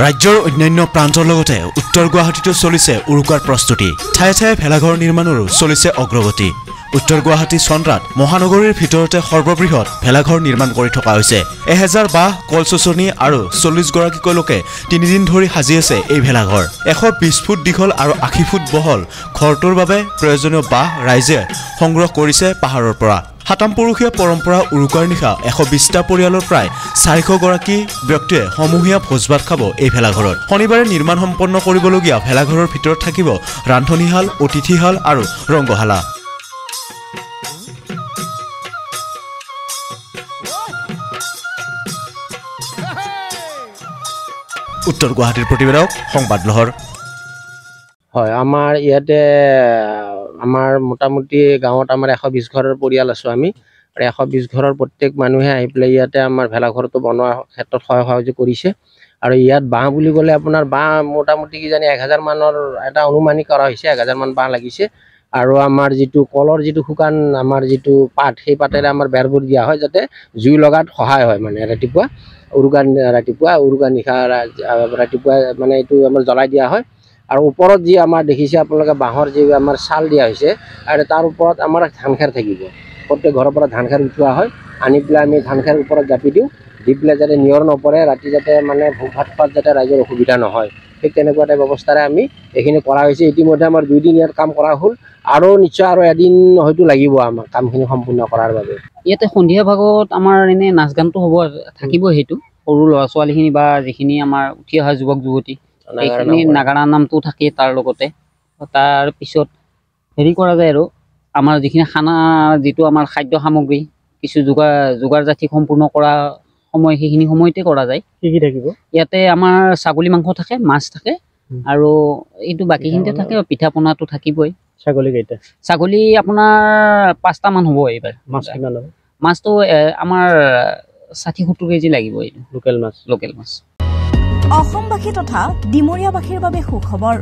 ৰাজ্যৰ অন্যান্য প্ৰান্তৰ লগতে উত্তৰ গুৱাহাটীতো চলিছে উৰুকাৰ প্ৰস্তুতি ঠায়ে ঠায়ে ভেলাঘৰ নিৰ্মাণৰো চলিছে অগ্ৰগতি উত্তৰ গুৱাহাটী চন্দ্ৰাত মহানগৰীৰ ভিতৰতে সৰ্ববৃহৎ ভেলাঘৰ নিৰ্মাণ কৰি থকা হৈছে 1000 বাহ কলচচনি আৰু 40 গৰাকীকৈ লোকে 3 দিন ধৰি সাজি আছে এই ভেলাঘৰ 120 ফুট দীঘল আৰু 80 ফুট বহল ঘৰটোৰ বাবে প্ৰয়োজনীয় বাহ ৰাইজে সংগ্ৰহ কৰিছে পাহাৰৰ পৰা হাতামপুৰুষীয়া পৰম্পৰা উৰুকাৰ নিশা 120টা পৰিয়ালৰ প্ৰায় 400 গৰাকী ব্যক্তিয়ে সমূহীয়া ভোজভাত খাব এই ভেলাঘৰত শনিবাৰে নিৰ্মাণ সম্পন্ন কৰিবলগীয়া ভেলাঘৰৰ ভিতৰত থাকিব ৰান্ধনীশাল অতিথিশাল আৰু ৰংগশালা উত্তৰ গুৱাহাটীৰ প্ৰতিবেদক সংবাদ লহৰ হয় আমাৰ ইয়াতে আমাৰ মোটামুটি গাঁৱত আমাৰ 120 ঘৰৰ পৰিয়াল আছো আমি আৰু 120 ঘৰৰ প্ৰত্যেক মানুহে আহি পেলাই ইয়াতে আমাৰ ভেলাঘৰটো বনোৱাৰ ক্ষেত্ৰত সহযোগ কৰিছে আৰু ইয়াত বাঁহ বুলি ক'লে আপোনাৰ বাঁহ মোটামুটি কি জানি 1000 মানৰ এটা অনুমানিক কৰা হৈছে 1000 মান বাঁহ লাগিছে আৰু আমাৰ যেটো কলৰ যেটো শুকান আমাৰ যেটো পাত সেই পাতেৰে আমাৰ বেৰবোৰ দিয়া হয় যাতে জুই লগাত সহায় হয় মানে ৰাতিপুৱা উৰুকা নিশা ৰাতিপুৱা মানে এইটো আমাৰ জ্বলাই দিয়া হয় আৰু ওপৰত যি আমাৰ দেখিছে আপোনালোকে বাঁহৰ যি আমাৰ ছাল দিয়া হৈছে আৰু তাৰ ওপৰত আমাৰ ধান খেৰ থাকিব প্ৰত্যেক ঘৰৰ পৰা ধান খেৰ উঠোৱা হয় আনি পেলাই আমি ধান খেৰ ওপৰত জাপি দিওঁ দি পেলাই যাতে নিয়ৰ নপৰে ৰাতি যাতে মানে ভোগ ভাত খোৱাত যাতে ৰাইজৰ অসুবিধা নহয় ঠিক তেনেকুৱা এটা ব্যৱস্থাৰে আমি এইখিনি কৰা হৈছে ইতিমধ্যে আমাৰ 2 দিন ইয়াত কাম কৰা হ'ল আৰু নিশ্চয় আৰু এদিন হয়তো লাগিব আমাৰ কামখিনি সম্পূৰ্ণ কৰাৰ বাবে ইয়াতে সন্ধিয়া ভাগত আমাৰ এনে নাচ গানটো হ'ব থাকিব হেতু সৰু ল'ৰা ছোৱালীখিনি বা যিখিনি আমাৰ উঠি অহা যুৱক যুৱতী এইখিনি নাগাৰা নামটো থাকে তাৰ লগতে তাৰ পিছত হেৰি কৰা যায় আৰু আমাৰ যিখিনি খানা যেটো আমাৰ খাদ্য সামগ্ৰী কিছু যোগাৰ জাতি সম্পূৰ্ণ কৰা সময় সেইখিনি সময়তে কৰা যায় কি থাকিব ইয়াতে আমাৰ ছাগলী মাংস থাকে মাছ থাকে আৰু এইটো বাকিখিনিতে থাকে পিঠা পনাটো থাকিবই ছাগলী আপোনাৰ 5টা মান হ'ব এইবাৰ মাছটো আমাৰ 60-70 কেজি লাগিব এইটো লোকেল মাছ অসমবাসী তথা ডিমৰীয়াবাসীৰ বাবে সুখবৰ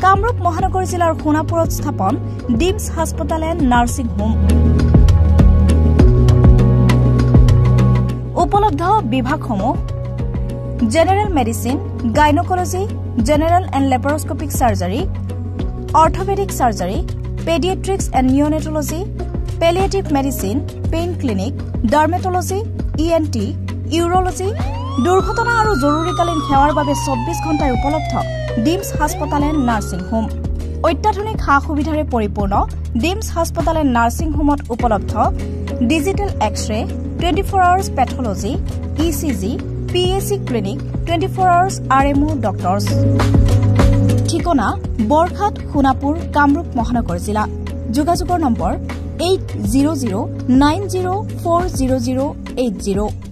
কামৰূপ মহানগৰ জিলাৰ সোণাপুৰত স্থাপন ডিমছ হাস্পতাল এণ্ড নাৰ্ছিং হোম উপলব্ধ বিভাগসমূহ general medicine gynaecology general and laparoscopic surgery orthopaedic surgery paediatrics and neonatology palliative medicine pain clinic dermatology ENT urology দুৰ্ঘটনা আৰু জৰুৰীকালীন সেৱাৰ বাবে 24 ঘণ্টাৰ উপলব্ধ ডিমছ হাস্পতাল এণ্ড নাৰ্ছিং হোম অত্যাধুনিক সা-সুবিধাৰে পৰিপূৰ্ণ ডিমছ হাস্পতাল এণ্ড নাৰ্ছিং হোমত উপলব্ধ digital X-ray 24 hours pathology ECG PAC clinic 24 hours RMO doctors ঠিকনা বৰখাট সোণাপুৰ কামৰূপ মহানগৰ জিলা যোগাযোগৰ নম্বৰ 8009040080